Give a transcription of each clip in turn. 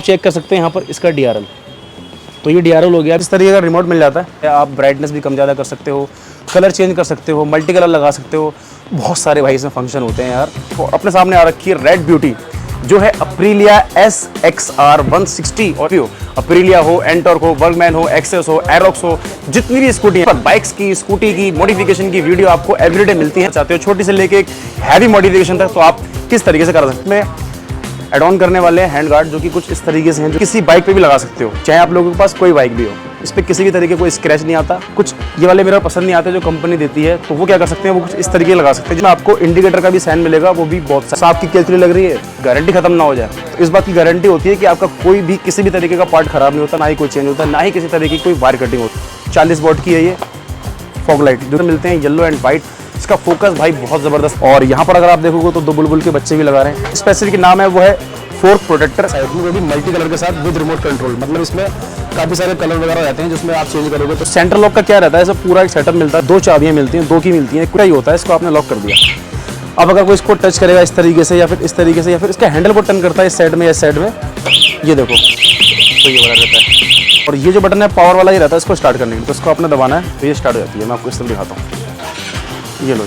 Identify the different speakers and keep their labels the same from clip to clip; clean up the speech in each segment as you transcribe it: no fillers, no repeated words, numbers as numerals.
Speaker 1: Check कर सकते हैं यहाँ पर इसका DRL। तो ये DRL हो गया। इस तरीके का रिमोट मिल जाता है। आप ब्राइटनेस भी कम ज़्यादा कर सकते हो, कलर चेंज कर सकते हो, मल्टी कलर लगा सकते हो। बहुत सारे भाई इसमें फंक्शन होते हैं यार। तो अपने सामने आ रखी है रेड ब्यूटी जो है अप्रीलिया SXR 160। और अप्रीलिया हो, एंटॉर्क हो, बर्गमैन हो, एक्सेस हो, एरोक्स हो, जितनी भी स्कूटी है, बाइक्स की, स्कूटी की मॉडिफिकेशन की वीडियो आपको एवरीडे मिलती है। चाहते हो छोटी से लेके एक हैवी मॉडिफिकेशन तक, तो आप किस तरीके से कर सकते हैं। एड ऑन करने वाले हैं हैंड गार्ड जो कि कुछ इस तरीके से हैं, जो किसी बाइक पे भी लगा सकते हो, चाहे आप लोगों के पास कोई बाइक भी हो। इस पर किसी भी तरीके कोई स्क्रैच नहीं आता। कुछ ये वाले मेरा पसंद नहीं आते जो कंपनी देती है, तो वो क्या कर सकते हैं, वो कुछ इस तरीके लगा सकते हैं जिसमें आपको इंडिकेटर का भी साइन मिलेगा, वो भी बहुत साफ की कैलकुली लग रही है, गारंटी खत्म ना हो जाए। तो इस बात की गारंटी होती है कि आपका कोई भी किसी भी तरीके का पार्ट खराब नहीं होता, ना ही कोई चेंज होता, ना ही किसी तरीके की कोई वायर कटिंग होती। 40 वॉट की है ये फॉग लाइट जो मिलते हैं येलो एंड व्हाइट। इसका फोकस भाई बहुत ज़बरदस्त। और यहाँ पर अगर आप देखोगे तो 2 बुलबुल के बच्चे भी लगा रहे हैं। स्पेसिफिक नाम है वो है फोर्क प्रोटेक्टर। वो भी मल्टी कलर के साथ विद रिमोट कंट्रोल, मतलब इसमें काफ़ी सारे कलर वगैरह रहते हैं जिसमें आप चेंज करोगे। तो सेंटर लॉक का क्या रहता है, इसे पूरा एक सेटअप मिलता है, 2 चाबियाँ मिलती हैं, 2 की मिलती हैं, पूरा ही होता है। इसको आपने लॉक कर दिया। अब अगर कोई इसको टच करेगा इस तरीके से या फिर इस तरीके से, या फिर इसका हैंडल को टर्न करता है इस साइड में या इस साइड में, ये देखो तो ये वाला रहता है। और ये जो बटन है पावर वाला ही रहता है इसको स्टार्ट करने के लिए। तो इसको आपने दबाना है तो ये स्टार्ट हो जाती है। मैं आपको इस तरह दिखाता हूँ, ये लो।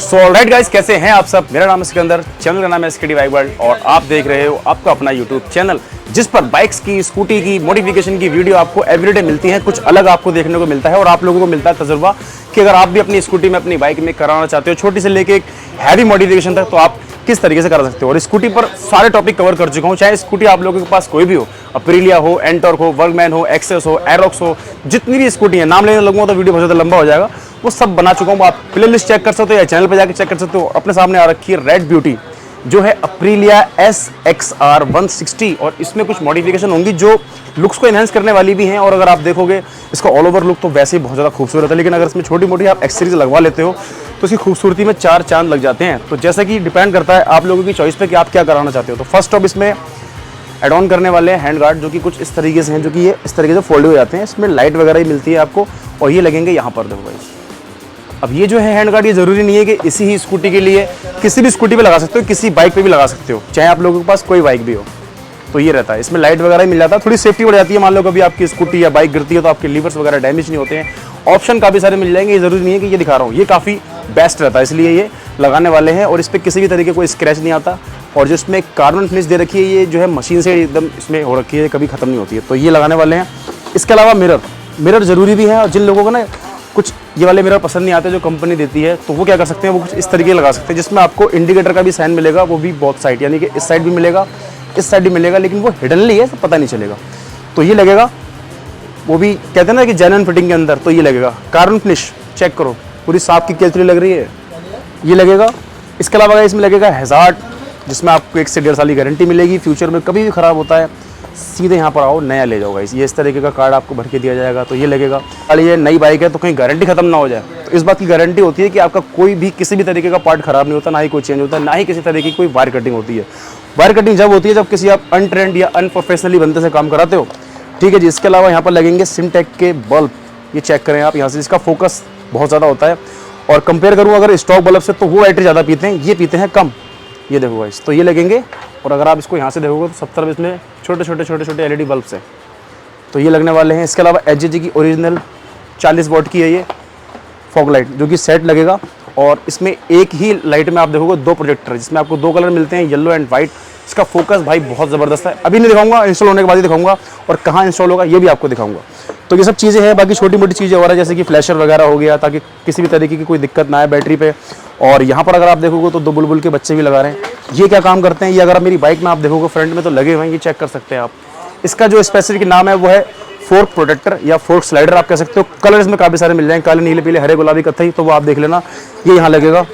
Speaker 1: सो ऑलराइट गाइस, कैसे हैं आप सब। मेरा नाम है सिकंदर, चैनल का नाम है SKD बाइक वर्ल्ड, और आप देख रहे हो आपका अपना यूट्यूब चैनल जिस पर बाइक्स की, स्कूटी की मॉडिफिकेशन की वीडियो आपको एवरीडे मिलती है। कुछ अलग आपको देखने को मिलता है और आप लोगों को मिलता है तजुर्बा कि अगर आप भी अपनी स्कूटी में, अपनी बाइक में कराना चाहते हो छोटी से लेके एक हैवी मॉडिफिकेशन तक, तो आप किस तरीके से कर सकते हो। और स्कूटी पर सारे टॉपिक कवर कर चुका हूँ, चाहे स्कूटी आप लोगों के पास कोई भी हो, अप्रीलिया हो, एंटॉर्क हो, बर्गमैन हो, एक्सेस हो, एरोक्स हो, जितनी भी स्कूटी है, नाम लेने लगूंगा तो वीडियो बहुत ज़्यादा लंबा हो जाएगा, वो सब बना चुका हूँ। आप प्ले लिस्ट चेक कर सकते हो या चैनल पर जाकर चेक कर सकते हो। अपने सामने आ रखी है रेड ब्यूटी जो है अप्रीलिया SXR 160। और इसमें कुछ मॉडिफिकेशन होंगी जो लुक्स को एनहांस करने वाली भी हैं। और अगर आप देखोगे इसका ऑल ओवर लुक तो वैसे ही बहुत ज़्यादा खूबसूरत है, लेकिन अगर इसमें छोटी मोटी आप एक्सेसरीज लगवा लेते हो तो इसकी खूबसूरती में 4 चांद लग जाते हैं। तो जैसा कि डिपेंड करता है आप लोगों की चॉइस पे कि आप क्या कराना चाहते हो। तो फर्स्ट ऑफ इसमें एड ऑन करने वाले हैं हैंड गार्ड जो कि कुछ इस तरीके से हैं, जो कि ये इस तरीके से फोल्ड हो जाते हैं। इसमें लाइट वगैरह ही मिलती है आपको, और ये लगेंगे यहाँ पर। देखो भाई, अब ये जो है हैंड गार्ड, ये जरूरी नहीं है कि इसी ही स्कूटी के लिए, किसी भी स्कूटी पे लगा सकते हो, किसी बाइक पे भी लगा सकते हो, चाहे आप लोगों के पास कोई बाइक भी हो। तो ये रहता है, इसमें लाइट वगैरह ही मिल जाता है, थोड़ी सेफ्टी बढ़ जाती है। मान लो कभी आपकी स्कूटी या बाइक गिरती है तो आपके लीवर्स वगैरह डैमेज नहीं होते हैं। ऑप्शन काफ़ी सारे मिल जाएंगे, ये जरूरी नहीं है कि ये दिखा रहा हूँ, ये काफ़ी बेस्ट रहता है, इसलिए ये लगाने वाले हैं। और इस पर किसी भी तरीके कोई स्क्रैच नहीं आता। और जो इसमें कार्बन फिनिश दे रखी है, ये जो है मशीन से एकदम इसमें हो रखी है, कभी खत्म नहीं होती है। तो ये लगाने वाले हैं। इसके अलावा मिरर ज़रूरी भी है, और जिन लोगों को ना कुछ ये वाले मिरर पसंद नहीं आते जो कंपनी देती है, तो वो क्या कर सकते हैं, वो कुछ इस तरीके लगा सकते हैं जिसमें आपको इंडिकेटर का भी साइन मिलेगा, वो भी बहुत साइड, यानी कि इस साइड भी मिलेगा, इस साइड भी मिलेगा, लेकिन वो हिडनली है तो पता नहीं चलेगा। तो ये लगेगा, वो भी कहते हैं ना कि जेन्युइन फिटिंग के अंदर, तो ये लगेगा। कार्बन फिनिश चेक करो, पूरी साफ की कैलकुली लग रही है, ये लगेगा। इसके अलावा इसमें लगेगा हैजार्ड, जिसमें आपको 1 से 1.5 साल की गारंटी मिलेगी। फ्यूचर में कभी भी ख़राब होता है सीधे यहाँ पर आओ, नया ले जाओ गाइस। ये इस तरीके का कार्ड आपको भर के दिया जाएगा। तो ये लगेगा, ये नई बाइक है तो कहीं गारंटी खत्म ना हो जाए, तो इस बात की गारंटी होती है कि आपका कोई भी किसी भी तरीके का पार्ट खराब नहीं होता, ना ही कोई चेंज होता है, ना ही किसी तरीके की कोई वायर कटिंग होती है। वायर कटिंग जब होती है जब किसी आप अनट्रेंड या अनप्रोफेशनली बंदे से काम कराते हो, ठीक है जी। इसके अलावा यहाँ पर लगेंगे सिमटेक के बल्ब, ये चेक करें आप यहाँ से, इसका फोकस बहुत ज़्यादा होता है। और कंपेयर करूँ अगर स्टॉक बल्ब से, तो वो बैटरी ज़्यादा पीते हैं, ये पीते हैं कम। ये देखो गाइस, तो ये लगेंगे। और अगर आप इसको यहाँ से देखोगे तो 70 इसमें छोटे छोटे LED बल्ब्स हैं, तो ये लगने वाले हैं। इसके अलावा HG की ओरिजिनल 40 वॉट की है ये फॉग लाइट, जो कि सेट लगेगा। और इसमें एक ही लाइट में आप देखोगे 2 प्रोजेक्टर, जिसमें आपको 2 कलर मिलते हैं, येलो एंड व्हाइट। इसका फोकस भाई बहुत ज़बरदस्त है। अभी नहीं दिखाऊंगा, इंस्टॉल होने के बाद ही दिखाऊंगा, और कहाँ इंस्टॉल होगा ये भी आपको दिखाऊंगा। तो ये सब चीज़ें हैं। बाकी छोटी मोटी चीज़ें हो रहा है, जैसे कि फ्लैशर वगैरह हो गया, ताकि किसी भी तरीके की कोई दिक्कत ना आए बैटरी पे। और यहाँ पर अगर आप देखोगे तो 2 बुलबुल के बच्चे भी लगा रहे हैं। ये क्या काम करते हैं, ये अगर आप मेरी बाइक में आप देखोगे फ्रंट में तो लगे हुए हैं, ये चेक कर सकते हैं आप। इसका जो स्पेसिफिक नाम है वो है फोर्क प्रोटेक्टर या फोर्क स्लाइडर आप कह सकते हो। कलर इसमें काफ़ी सारे मिल जाएंगे, काले, नीले, पीले, हरे, गुलाबी, कत्थई, तो वो आप देख लेना। ये यहाँ लगेगा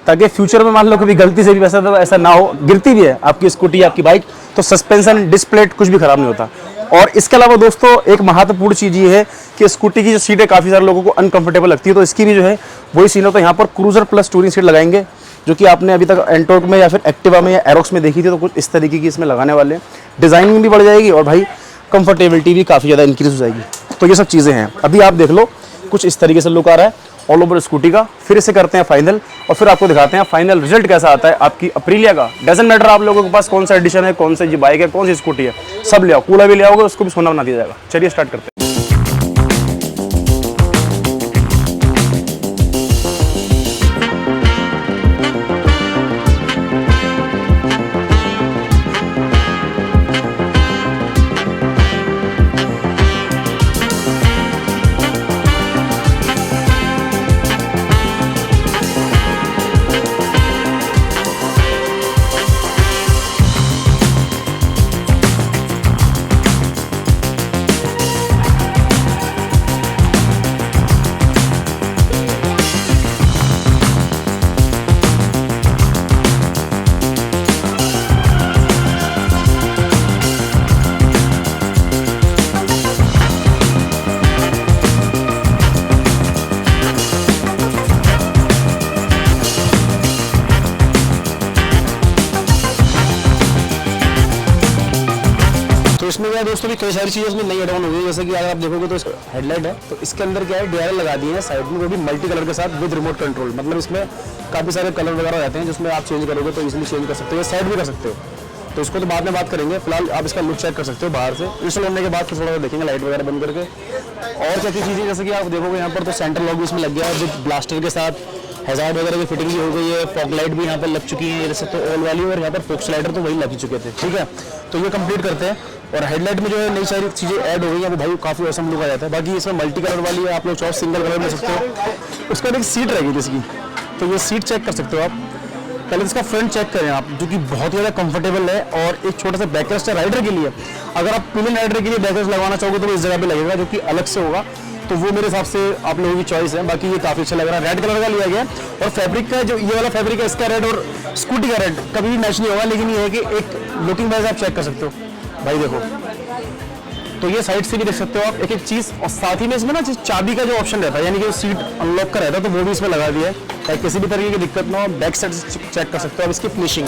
Speaker 1: ताकि फ्यूचर में मान लो कभी गलती से भी ऐसा ना हो, गिरती भी है आपकी स्कूटी, आपकी बाइक, तो सस्पेंशन, डिस्प्ले कुछ भी खराब नहीं होता। और इसके अलावा दोस्तों एक महत्वपूर्ण चीज़ ये है कि स्कूटी की जो सीटें काफ़ी सारे लोगों को अनकंफर्टेबल लगती है, तो इसकी भी जो है वही सीट हो। तो यहाँ पर क्रूजर प्लस टूरिंग सीट लगाएंगे, जो कि आपने अभी तक एंटॉर्क में या फिर एक्टिवा में या एरोक्स में देखी थी, तो कुछ इस तरीके की इसमें लगाने वाले हैं। डिज़ाइनिंग भी बढ़ जाएगी और भाई कंफर्टेबिलिटी भी काफ़ी ज़्यादा इंक्रीज हो जाएगी। तो ये सब चीज़ें हैं। अभी आप देख लो, कुछ इस तरीके से लुक आ रहा है। ऑल ओवर स्कूटी का। फिर इसे करते हैं फाइनल और फिर आपको दिखाते हैं फाइनल रिजल्ट कैसा आता है आपकी अप्रीलिया का। डजंट मैटर आप लोगों के पास कौन सा एडिशन है, कौन सी बाइक है, कौन सी स्कूटी है, सब ले आओ, कूड़ा भी ले आओगे उसको भी सोना बना दिया जाएगा। चलिए स्टार्ट करते हैं। इसमें क्या दोस्तों भी कई सारी चीज़ें इसमें नई एड ऑन हो गई। जैसे कि अगर आप देखोगे तो हेडलाइट है, तो इसके अंदर क्या है डीआरएल लगा दिए हैं साइड में, वो भी मल्टी कलर के साथ विद रिमोट कंट्रोल। मतलब इसमें काफ़ी सारे कलर वगैरह रहते हैं जिसमें आप चेंज करोगे तो इजीली चेंज कर सकते हो, साइड भी कर सकते हो। तो इसको तो बाद में बात करेंगे, फिलहाल आप इसका लुक चेक कर सकते हो बाहर से। इंस्टॉल करने के बाद फिर थोड़ा देखेंगे लाइट वगैरह बंद करके। और क्या चीज़ें जैसे कि आप देखोगे यहाँ पर तो सेंटर लॉक भी इसमें लग गया है विद ब्लास्टर के साथ। हैजार्ड वगैरह की फिटिंग भी हो गई है, फॉग लाइट भी यहाँ पर लग चुकी है जैसे, तो ऑल वाली, और यहाँ पर फोक्स स्लाइडर तो वही लग चुके थे। ठीक है, तो ये कंप्लीट करते हैं। और हेडलाइट में जो है नई सारी चीज़ें ऐड हो गई हैं, वो भाई काफ़ी औसम लुक आ जाता है। बाकी इसमें मल्टी कलर वाली है, आप लोग चाहो सिंगल कलर में सकते हो। उसके बाद एक सीट रहेगी जिसकी, तो ये सीट चेक कर सकते हो आप। पहले इसका फ्रंट चेक करें आप, जो कि बहुत ही ज़्यादा कंफर्टेबल है। और एक छोटा सा बैकरेस्ट है राइडर के लिए। अगर आप पिलियन राइडर के लिए बैकरेस्ट लगवाना चाहोगे तो इस जगह पे लगेगा, जो कि अलग से होगा। तो वो मेरे हिसाब से आप लोगों की चॉइस है। बाकी ये काफ़ी अच्छा लग रहा है, रेड कलर का लिया गया है। और फैब्रिक का जो ये वाला फैब्रिक है, इसका रेड और स्कूटी का रेड कभी भी मैच नहीं होगा। लेकिन ये है कि एक लुकिंग वाइज आप चेक कर सकते हो भाई, देखो। तो ये साइड से भी देख सकते हो आप एक एक चीज़। और साथ ही में इसमें ना चाबी का जो ऑप्शन रहता है, यानी कि सीट अनलॉक का रहता है, तो वो भी इसमें लगा दिया है ताकि किसी भी तरीके की दिक्कत ना हो। बैक साइड से चेक कर सकते हो आप इसकी फिनिशिंग।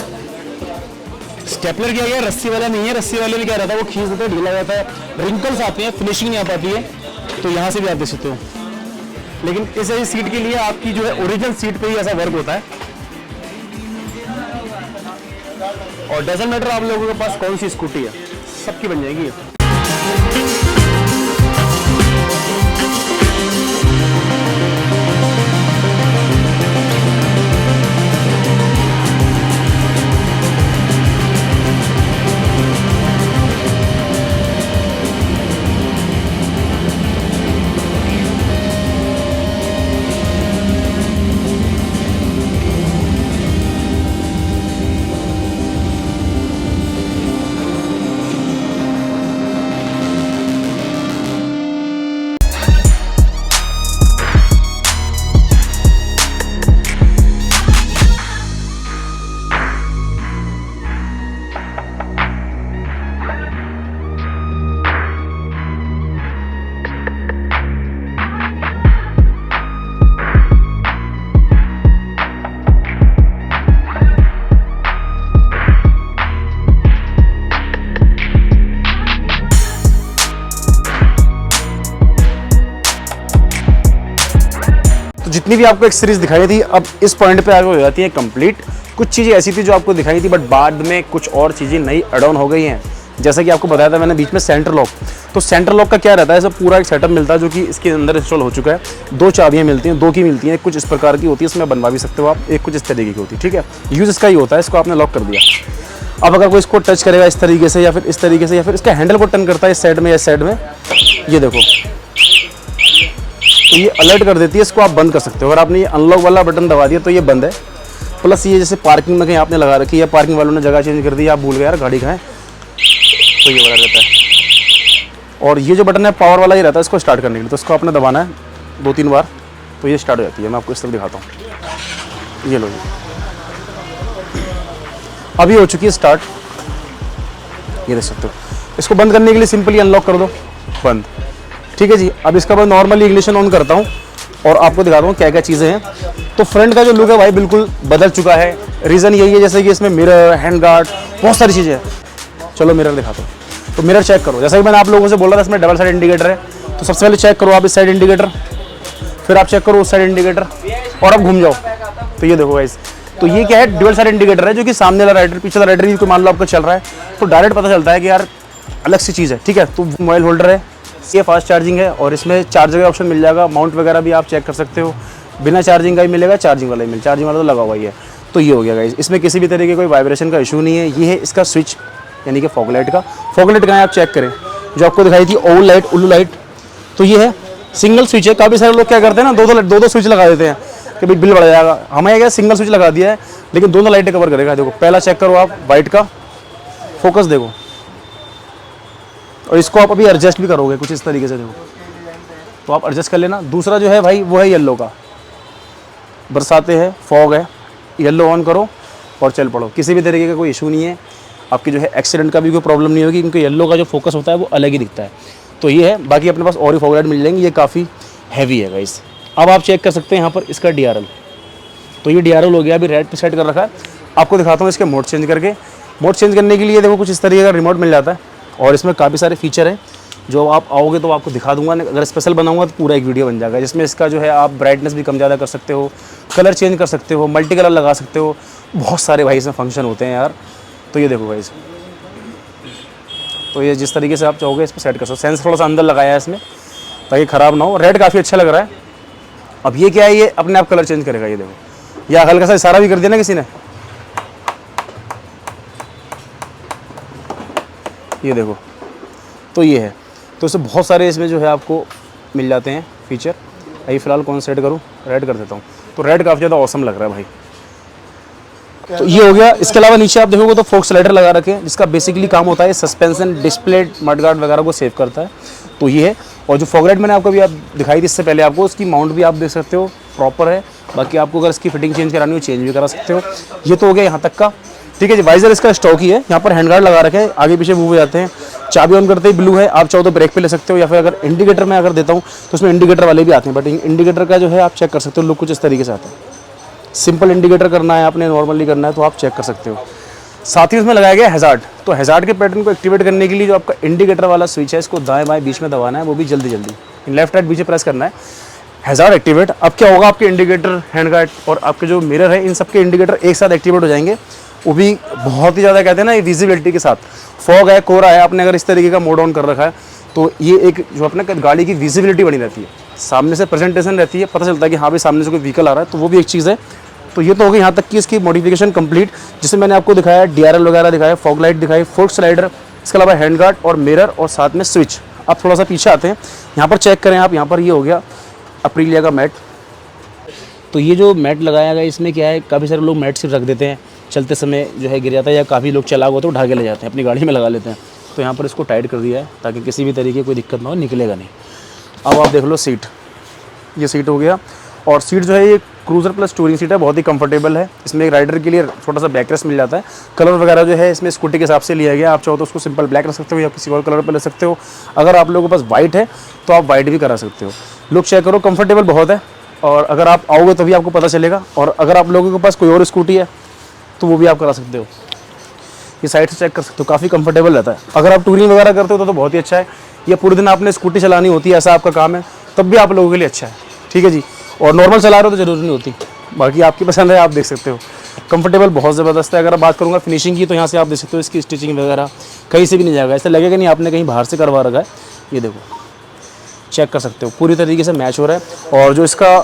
Speaker 1: स्टेपलर किया गया, रस्सी वाला नहीं है। रस्सी वाले में क्या रहता है, वो खींच देते हैं, ढीला जाता है, रिंकल्स आते हैं, फिनिशिंग नहीं आ पाती है। तो यहाँ से भी आप देख सकते हो। लेकिन इस सीट के लिए आपकी जो है ओरिजिनल सीट पे ही ऐसा वर्क होता है। और डजंट मैटर आप लोगों के पास कौन सी स्कूटी है, सबकी बन जाएगी। जितनी भी आपको एक सीरीज दिखाई थी, अब इस पॉइंट पे आगे हो जाती है कंप्लीट। कुछ चीज़ें ऐसी थी जो आपको दिखाई थी, बट बाद में कुछ और चीज़ें नई एड ऑन हो गई हैं। जैसा कि आपको बताया था मैंने बीच में सेंटर लॉक। तो सेंटर लॉक का क्या रहता है, सब पूरा एक सेटअप मिलता है जो कि इसके अंदर इंस्टॉल हो चुका है। 2 चाबियाँ मिलती हैं, 2 की मिलती हैं, कुछ इस प्रकार की होती है, इसमें बनवा भी सकते हो आप। एक कुछ इस तरीके की होती है, ठीक है। यूज़ इसका ही होता है, इसको आपने लॉक कर दिया। अब अगर कोई इसको टच करेगा इस तरीके से, या फिर इस तरीके से, या फिर इसका हैंडल को टर्न करता है इस साइड में या इस साइड में, ये देखो, तो ये अलर्ट कर देती है। इसको आप बंद कर सकते हो। अगर आपने ये अनलॉक वाला बटन दबा दिया तो ये बंद है। प्लस ये जैसे पार्किंग में कहीं आपने लगा रखी है, पार्किंग वालों ने जगह चेंज कर दी, आप भूल गए यार गाड़ी कहाँ है, तो ये वाला रहता है। और ये जो बटन है पावर वाला ही रहता है इसको स्टार्ट करने के लिए। तो इसको आपने दबाना है 2-3 बार, तो ये स्टार्ट हो जाती है। मैं आपको इस तरह दिखाता हूँ। ये लो, अभी हो चुकी है स्टार्ट, ये देख सकते हो। इसको बंद करने के लिए सिंपली अनलॉक कर दो, बंद। ठीक है जी। अब इसका बाद नॉर्मली इग्निशन ऑन करता हूँ और आपको दिखाता हूँ क्या क्या चीज़ें हैं। तो फ्रंट का जो लुक है भाई बिल्कुल बदल चुका है। रीज़न यही है जैसे कि इसमें मिरर, हैंड गार्ड, बहुत सारी चीज़ें हैं। चलो मिरर दिखाता हूँ। तो मिरर चेक करो, जैसा कि मैंने आप लोगों से बोला था इसमें डबल साइड इंडिकेटर है। तो सबसे पहले चेक करो आप इस साइड इंडिकेटर, फिर आप चेक करो उस साइड इंडिकेटर और अब घूम जाओ तो ये देखो गाइस। तो ये क्या है, ड्यूअल साइड इंडिकेटर है, जो कि सामने वाला राइडर पीछे वाला राइडर भी कोई मान लो आपको चल रहा है तो डायरेक्ट पता चलता है कि यार अलग सी चीज़ है। ठीक है, तो मोबाइल होल्डर है, ये फास्ट चार्जिंग है और इसमें चार्जर का ऑप्शन मिल जाएगा। माउंट वगैरह भी आप चेक कर सकते हो, बिना चार्जिंग का भी मिलेगा, चार्जिंग वाला भी मिलेगा, चार्जिंग वाला तो लगा हुआ ही है। तो ये हो गया गाइस, इसमें किसी भी तरीके कोई वाइब्रेशन का इशू नहीं है। ये है इसका स्विच यानी कि फॉग लाइट का। फॉग लाइट कहाँ है आप चेक करें, जो आपको दिखाई थी ओवल लाइट, उल्लू लाइट, तो ये है सिंगल स्विच है। काफ़ी सारे लोग क्या करते हैं ना, दो स्विच लगा देते हैं कि भाई बिल बढ़ जाएगा। हमें क्या सिंगल स्विच लगा दिया है लेकिन दोनों लाइटें कवर करेगा। देखो पहला चेक करो आप, वाइट का फोकस देखो, और इसको आप अभी एडजस्ट भी करोगे कुछ इस तरीके से, देखो तो आप एडजस्ट कर लेना। दूसरा जो है भाई वो है येलो का, बरसाते है, फॉग है, येलो ऑन करो और चल पड़ो, किसी भी तरीके का कोई इशू नहीं है। आपकी जो है एक्सीडेंट का भी कोई प्रॉब्लम नहीं होगी, क्योंकि येलो का जो फोकस होता है वो अलग ही दिखता है। तो ये है, बाकी अपने पास और ही फॉग लाइट मिल जाएंगी, ये काफ़ी हैवी है गाइस। अब आप चेक कर सकते हैं यहाँ पर इसका DRL, तो ये DRL हो गया, अभी रेड पे सेट कर रखा है। आपको दिखाता हूँ इसके मोड चेंज करके। मोड चेंज करने के लिए देखो कुछ इस तरीके का रिमोट मिल जाता है और इसमें काफ़ी सारे फीचर हैं जो आप आओगे तो आपको दिखा दूंगा। अगर स्पेशल बनाऊंगा तो पूरा एक वीडियो बन जाएगा, जिसमें इसका जो है आप ब्राइटनेस भी कम ज़्यादा कर सकते हो, कलर चेंज कर सकते हो, मल्टी कलर लगा सकते हो, बहुत सारे भाई इसमें फंक्शन होते हैं यार। तो ये देखो भाई, तो ये जिस तरीके से आप चाहोगे इस पर सेट कर सकते हो। सेंस थोड़ा सा अंदर लगाया है इसमें ताकि ख़राब ना हो। रेड काफ़ी अच्छा लग रहा है। अब ये क्या है, ये अपने आप कलर चेंज करेगा, ये देखो, या हल्का सा इशारा भी कर दिया ना किसी ने, ये देखो, तो ये है। तो इससे बहुत सारे इसमें जो है आपको मिल जाते हैं फीचर। अभी फ़िलहाल कौन सेट करूँ, रेड कर देता हूँ। तो रेड काफ़ी ज़्यादा औसम लग रहा है भाई। तो ये हो गया। इसके अलावा नीचे आप देखोगे तो फोक स्लाइडर लगा रखे हैं, जिसका बेसिकली काम होता है सस्पेंशन, डिस्प्ले, मडगार्ड वगैरह को सेव करता है। तो ये है, और जो फॉग लाइट मैंने आपको अभी आप दिखाई थी इससे पहले, आपको उसकी माउंट भी आप देख सकते हो प्रॉपर है। बाकी आपको अगर इसकी फिटिंग चेंज करानी हो चेंज भी करा सकते हो। ये तो हो गया यहाँ तक का। ठीक है जी, वाइजर इसका स्टॉक ही है, यहाँ पर हैंड गार्ड लगा रखे हैं, आगे पीछे मूव हो जाते हैं। चाबी ऑन करते ही ब्लू है, आप चाहो तो ब्रेक पे ले सकते हो, या फिर अगर इंडिकेटर में अगर देता हूँ तो उसमें इंडिकेटर वाले भी आते हैं, बट इंडिकेटर का जो है आप चेक कर सकते हो, लुक कुछ इस तरीके से आता है। सिंपल इंडिकेटर करना है आपने, नॉर्मली करना है तो आप चेक कर सकते हो। साथ ही उसमें लगाया गया हैजार्ड। तो हैजार्ड के पैटर्न को एक्टिवेट करने के लिए जो आपका इंडिकेटर वाला स्विच है, इसको दाएं बाएं बीच में दबाना है, वो भी जल्दी जल्दी लेफ्ट राइट बीच में प्रेस करना है। Hazard activate. अब क्या होगा, आपके इंडिकेटर, हैंड गार्ड और आपके जो मिरर है, इन सबके इंडिकेटर एक साथ एक्टिवेट हो जाएंगे। वो भी बहुत ही ज़्यादा कहते हैं ना, ये विजिबिलिटी के साथ। फॉग है, कोहरा है, आपने अगर इस तरीके का मोड ऑन कर रखा है तो ये एक जो अपने गाड़ी की विजिबिलिटी बनी रहती है, सामने से प्रेजेंटेशन रहती है, पता चलता है कि हाँ भाई सामने से कोई व्हीकल आ रहा है, तो वो भी एक चीज़ है। तो ये तो हो गई यहाँ तक कि इसकी मॉडिफिकेशन कंप्लीट, जिसमें मैंने आपको दिखाया DRL वगैरह दिखाया, फॉग लाइट दिखाई, फोक स्लाइडर, इसके अलावा हैंड गार्ड और मिरर और साथ में स्विच। आप थोड़ा सा पीछे आते हैं, यहाँ पर चेक करें आप, यहाँ पर ये हो गया अप्रीलिया का मैट। तो ये जो मैट लगाया गया इसमें क्या है, काफ़ी सारे लोग मैट सिर्फ रख देते हैं, चलते समय जो है गिर जाता है, या काफ़ी लोग चला हुआ तो उठा के ले जाते हैं, अपनी गाड़ी में लगा लेते हैं। तो यहाँ पर इसको टाइट कर दिया है ताकि किसी भी तरीके कोई दिक्कत ना हो, निकलेगा नहीं। अब आप देख लो सीट, ये सीट हो गया। और सीट जो है ये क्रूज़र प्लस टूरिंग सीट है, बहुत ही कंफर्टेबल है। इसमें एक राइडर के लिए छोटा सा बैकरेस्ट मिल जाता है। कलर वगैरह जो है इसमें स्कूटी के हिसाब से लिया गया, आप चाहो तो उसको सिंपल ब्लैक रख सकते हो या किसी और कलर पर ले सकते हो। अगर आप लोगों के पास वाइट है तो आप वाइट भी करा सकते हो। लुक चेक करो, कंफर्टेबल बहुत है, और अगर आप आओगे तो भी आपको पता चलेगा। और अगर आप लोगों के पास कोई और स्कूटी है तो वो भी आप करा सकते हो। ये साइड से चेक कर सकते हो, काफ़ी कंफर्टेबल रहता है। अगर आप टूरिंग वगैरह करते हो तो बहुत ही अच्छा है। ये पूरे दिन आपने स्कूटी चलानी होती है, ऐसा आपका काम है, तब भी आप लोगों के लिए अच्छा है। ठीक है जी, और नॉर्मल चला रहे हो तो ज़रूरी नहीं होती, बाकी आपकी पसंद है, आप देख सकते हो। कंफर्टेबल बहुत ज़बरदस्त है। अगर बात करूँगा फिनिशिंग की तो यहाँ से आप देख सकते हो, इसकी स्टिचिंग वगैरह कहीं से भी नहीं जाएगा, ऐसा लगेगा नहीं आपने कहीं बाहर से करवा रखा है। ये देखो, चेक कर सकते हो, पूरी तरीके से मैच हो रहा है। और जो इसका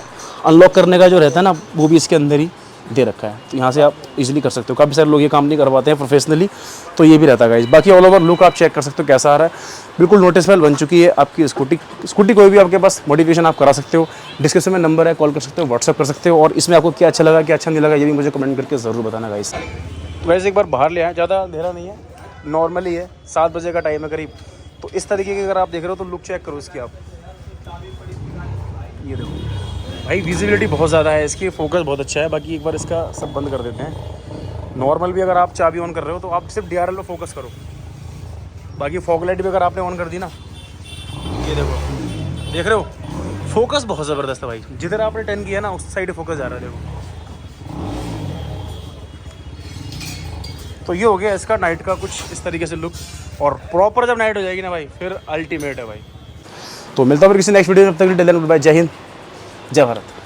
Speaker 1: अनलॉक करने का जो रहता है ना, वो भी इसके अंदर ही दे रखा है, तो यहाँ से आप इजीली कर सकते हो। काफ़ी सारे लोग ये काम नहीं करवाते हैं प्रोफेशनली, तो ये भी रहता है गाइस। बाकी ऑल ओवर लुक आप चेक कर सकते हो कैसा आ रहा है, बिल्कुल नोटिसबल बन चुकी है आपकी स्कूटी कोई भी आपके पास मॉडिफिकेशन आप करा सकते हो। डिस्क्रिप्शन में नंबर है, कॉल कर सकते हो, व्हाट्सअप कर सकते हो। और इसमें आपको क्या अच्छा लगा, क्या अच्छा नहीं लगा, ये भी मुझे कमेंट करके ज़रूर बताना गाइस। तो वैसे एक बार बाहर ले आए, ज़्यादा अंधेरा नहीं है, नॉर्मली है, 7 बजे का टाइम है करीब। तो इस तरीके की अगर आप देख रहे हो तो लुक चेक करो इसकी आप, ये देखो भाई, विजिबिलिटी बहुत ज़्यादा है इसकी, फोकस बहुत अच्छा है। बाकी एक बार इसका सब बंद कर देते हैं। नॉर्मल भी अगर आप चाबी ऑन कर रहे हो तो आप सिर्फ DRL पे फोकस करो। बाकी फॉग लाइट भी अगर आपने ऑन कर दी ना, ये देखो, देख रहे हो, फोकस बहुत ज़बरदस्त है भाई। जिधर आपने टर्न किया ना उस साइड फोकस जा रहा है, देखो। तो ये हो गया इसका नाइट का कुछ इस तरीके से लुक। और प्रॉपर जब नाइट हो जाएगी ना भाई, फिर अल्टीमेट है भाई। तो मिलता हूँ फिर किसी नेक्स्ट वीडियो में, तब तक के लिए जय हिंद, जय भारत।